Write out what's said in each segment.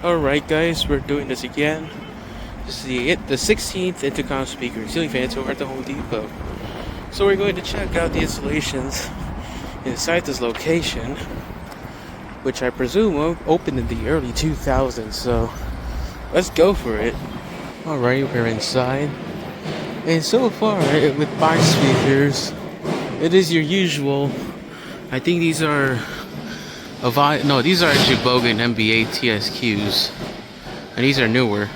Alright guys, we're doing this again. This is the 16th Intercom speaker ceiling fan tour at the Home Depot. So we're going to check out the installations inside this location, which I presume opened in the early 2000s, so let's go for it. Alright, we're inside. And so far, with box speakers, it is your usual. I think these are these are actually Bogan MBA TSQs, and these are newer.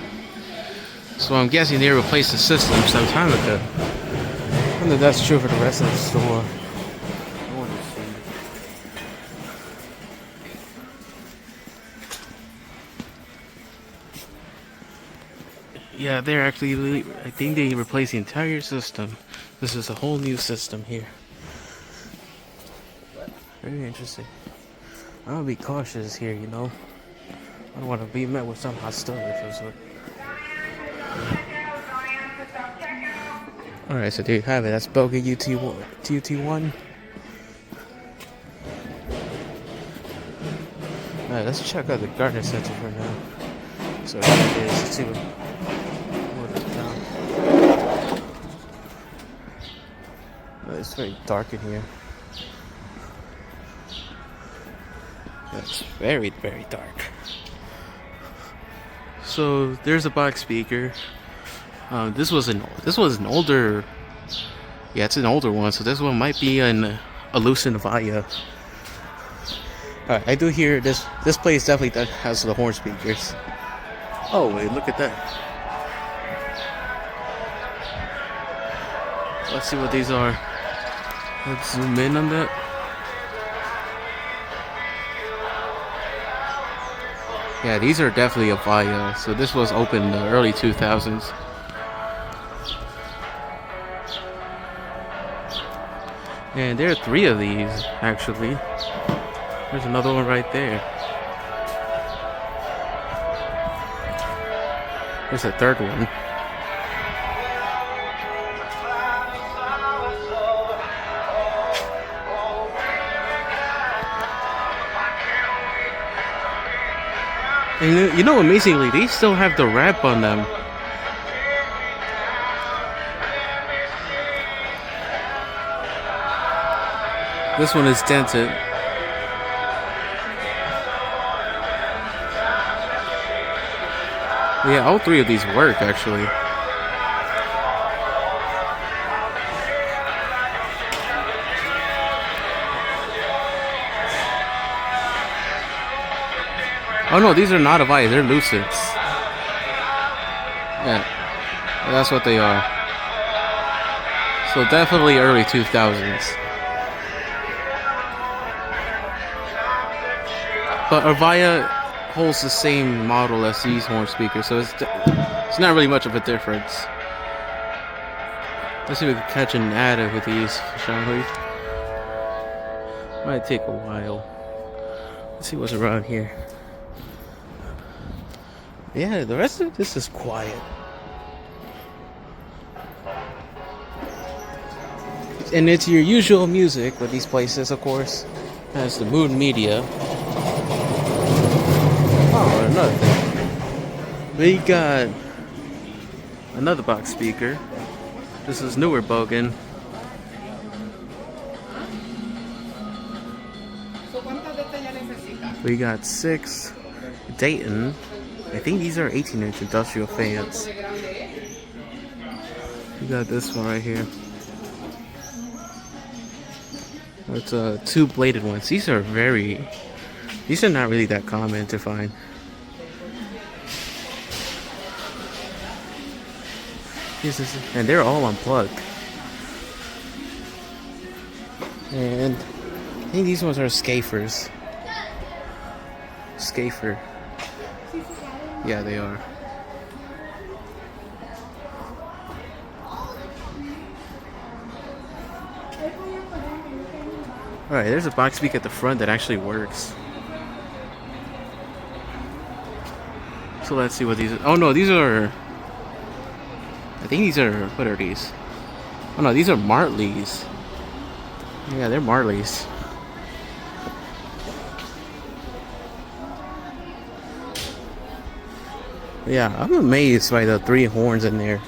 So I'm guessing they replaced the system some time ago. I wonder if that's true for the rest of the store. I want to see. Yeah, they're actually. I think they replaced the entire system. This is a whole new system here. Very interesting. I'm gonna be cautious here, you know. I don't want to be met with some hostility. Alright, so there you have it. That's Boga UT1. Alright, let's check out the Gardner Center for now. So here it is. Let's see what it's down. It's very dark in here. It's very, very dark. So there's a box speaker. This was an older. Yeah, it's an older one. So this one might be a Lucent Avaya. Alright, I do hear this. This place definitely has the horn speakers. Oh wait, look at that. Let's see what these are. Let's zoom in on that. Yeah, these are definitely Avaya. So this was open in the early 2000s. And there are 3 of these, actually. There's another one right there. There's a 3rd one. And you know, amazingly, they still have the wrap on them. This one is dented. Yeah, all 3 of these work, actually. Oh no, these are not Avaya, they're Lucents. Yeah, that's what they are. So definitely early 2000s. But Avaya holds the same model as these horn speakers, so it's not really much of a difference. Let's see if we can catch an ad with these, shall we? Might take a while. Let's see what's around here. Yeah, the rest of this is quiet. And it's your usual music with these places, of course. Has the Moon Media. Oh, another thing. We got another box speaker. This is newer Bogan. We got 6 Dayton. I think these are 18-inch industrial fans. We got this one right here. It's 2 bladed ones. These are not really that common to find. And they're all unplugged. And I think these ones are Scafers. Scafer. Yeah, they are. Alright, there's a box speaker at the front that actually works. So let's see what these are. Oh no, these are... I think these are... What are these? Oh no, these are Martleys. Yeah, they're Marleys. Yeah, I'm amazed by the 3 horns in there.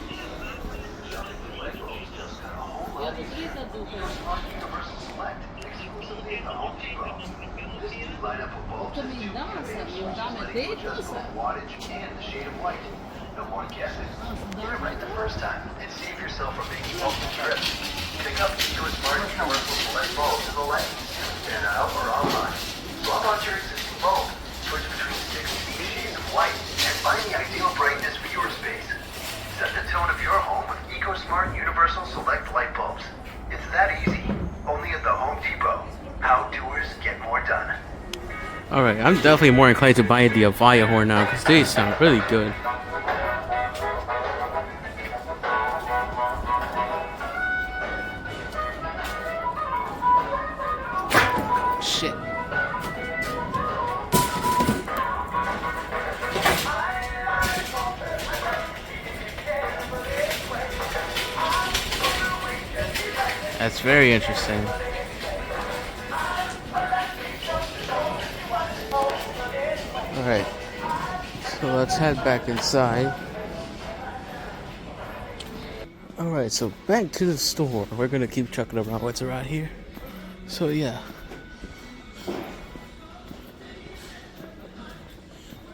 No more guessing. Get it right the first time and save yourself from making multiple trips. Pick up your smart universal select bulb to the left, and out or online. Swap out your existing bulb, switch between 6 shades of white, and find the ideal brightness for your space. Set the tone of your home with EcoSmart Universal Select light bulbs. It's that easy. Only at the Home Depot. How doers get more done. Alright, I'm definitely more inclined to buy the Avaya horn now because they sound really good. Shit. That's very interesting. Alright, so let's head back inside. Alright, so back to the store. We're gonna keep checking around what's around here. So yeah.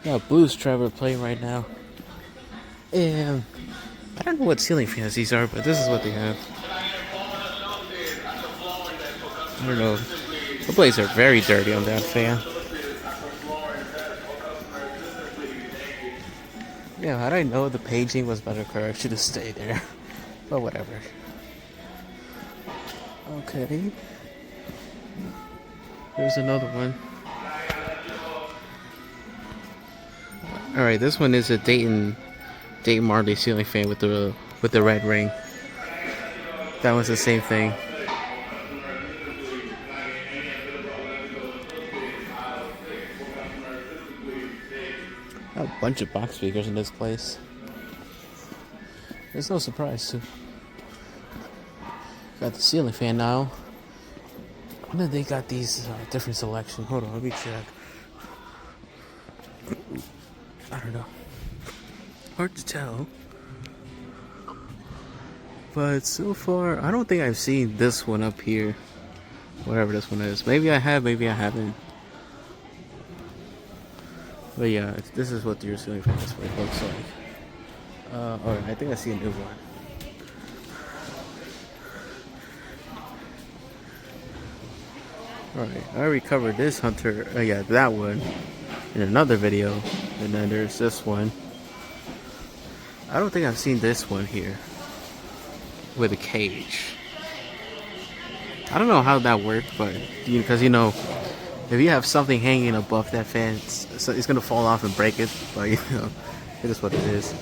Got Blues Trevor playing right now. And I don't know what ceiling fans these are, but this is what they have. I don't know. The blades are very dirty on that fan. Yeah, had I known the paging was better correct, I should have stayed there. But whatever. Okay. Here's another one. Alright, this one is a Dayton Marley ceiling fan with the red ring. That was the same thing. A bunch of box speakers in this place. There's no surprise too. Got the ceiling fan now. And then they got these different selection. Hold on, let me check. I don't know. Hard to tell. But so far, I don't think I've seen this one up here. Whatever this one is. Maybe I have, maybe I haven't. But yeah, this is what your ceiling fan display looks like. Alright, I think I see a new one. Alright, I already covered this Hunter, yeah, that one in another video. And then there's this one. I don't think I've seen this one here with a cage. I don't know how that worked, but because you know, if you have something hanging above that fan, it's gonna fall off and break it. But you know, it is what it is.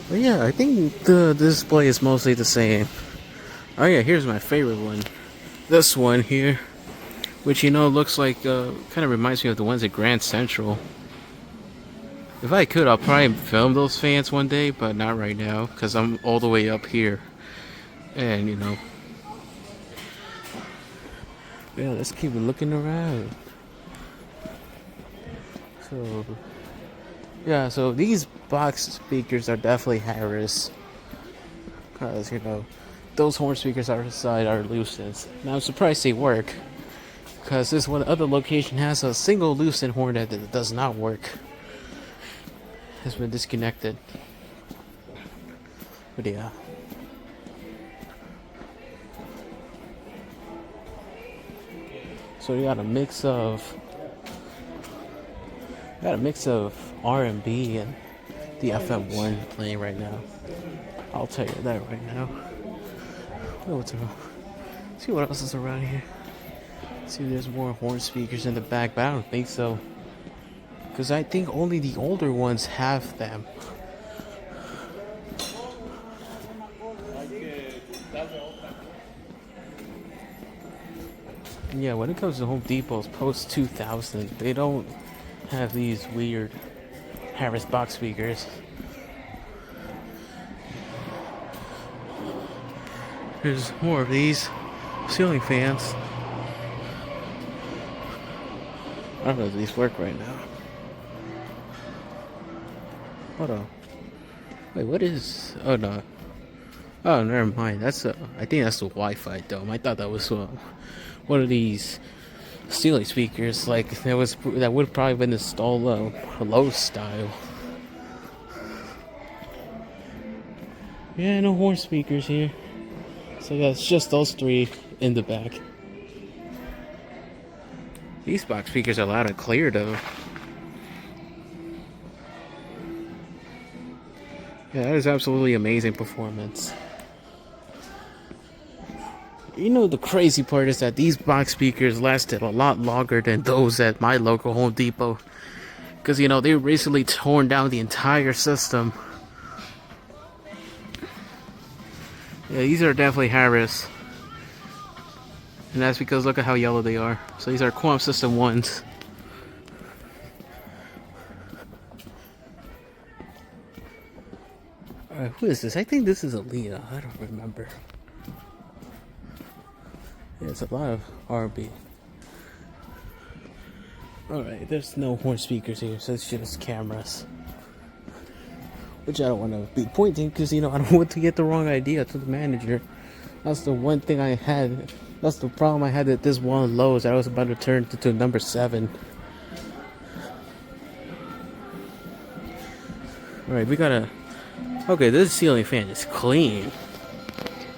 But yeah, I think the display is mostly the same. Oh yeah, here's my favorite one. This one here, which you know looks like kind of reminds me of the ones at Grand Central. If I could, I'll probably film those fans one day, but not right now because I'm all the way up here, and you know. Yeah, let's keep looking around. So, yeah, so these box speakers are definitely Harris, because you know those horn speakers outside are Lucents. Now I'm surprised they work, because this one other location has a single Lucent horn that does not work. Has been disconnected. But yeah. So you got a mix of R&B and the FM1 playing right now. I'll tell you that right now. Oh, what's around? See what else is around here. See if there's more horn speakers in the back, but I don't think so. Because I think only the older ones have them. Yeah, when it comes to Home Depot's post 2000, they don't have these weird Harris box speakers. There's more of these ceiling fans. I don't know if these work right now. Hold on. Wait, what is? Oh no. Oh, never mind. That's I think that's the Wi-Fi dome. I thought that was one of these ceiling speakers. Like that would have probably been installed low style. Yeah, no horn speakers here. So yeah, it's just those three in the back. These box speakers are loud and clear though. Yeah, that is absolutely amazing performance. You know, the crazy part is that these box speakers lasted a lot longer than those at my local Home Depot. Because, you know, they recently torn down the entire system. Yeah, these are definitely Harris. And that's because look at how yellow they are. So these are Quam System 1s. Alright, who is this? I think this is Aaliyah. I don't remember. Yeah, it's a lot of R&B. Alright, there's no horn speakers here, so it's just cameras. Which I don't want to be pointing because, you know, I don't want to get the wrong idea to the manager. That's the one thing I had. That's the problem I had at this one Lowe's that I was about to turn to number 7. Alright, we gotta... Okay, this ceiling fan is clean.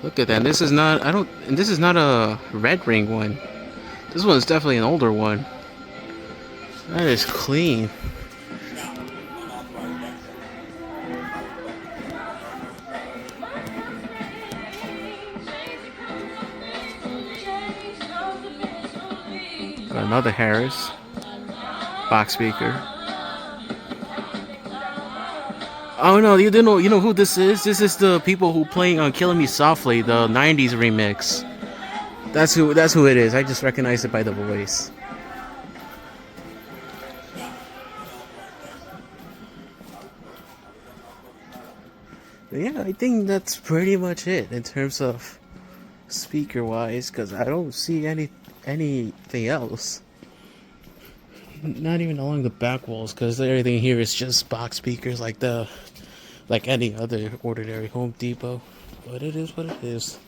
Look at that. This is not... This is not a red ring one. This one's definitely an older one. That is clean. Got another Harris box speaker. Oh no, you didn't know. You know who this is? This is the people who playing on "Killing Me Softly," the '90s remix. That's who it is. I just recognized it by the voice. Yeah, I think that's pretty much it in terms of speaker-wise, because I don't see anything else. Not even along the back walls, because everything here is just box speakers like any other ordinary Home Depot. But it is what it is.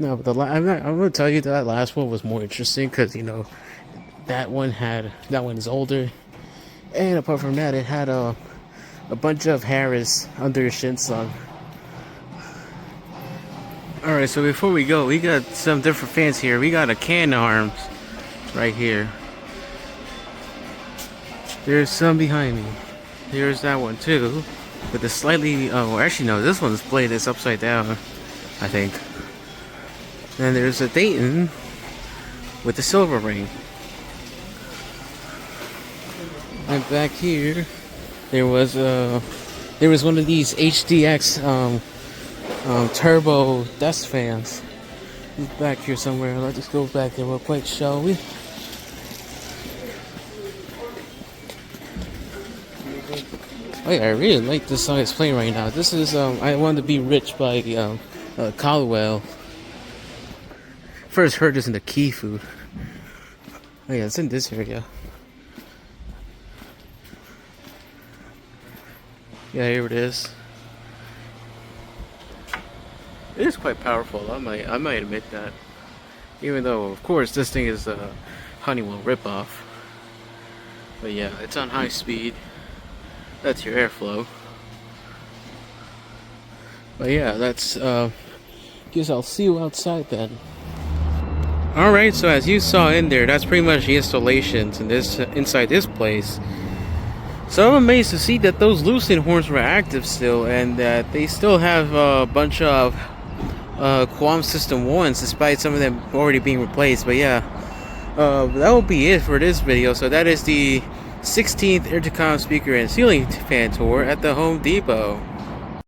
No, but I'm gonna tell you that last one was more interesting because, you know, that one is older, and apart from that, it had a bunch of Harris under your shin song. Alright, so before we go, we got some different fans here. We got a Can Arms right here. There's some behind me. There's that one too, with the slightly... Oh, actually no, this one's blade is upside down, I think. And there's a Dayton with the silver ring. And back here, there was one of these HDX turbo desk fans. It's back here somewhere. Let's just go back there real quick, shall we? Oh yeah, I really like this song it's playing right now. This is I Want to Be Rich by Caldwell. First heard this in the Key Food. Oh yeah, it's in this area. Yeah, here it is. It is quite powerful. I might admit that. Even though, of course, this thing is a Honeywell ripoff. But yeah, it's on high speed. That's your airflow. But yeah, that's guess I'll see you outside then. Alright, so as you saw in there, that's pretty much the installations in inside this place. So I'm amazed to see that those Lucent horns were active still, and that they still have a bunch of Quam System 1s, despite some of them already being replaced. But yeah, that will be it for this video. So that is the 16th Intercom speaker and ceiling fan tour at the Home Depot.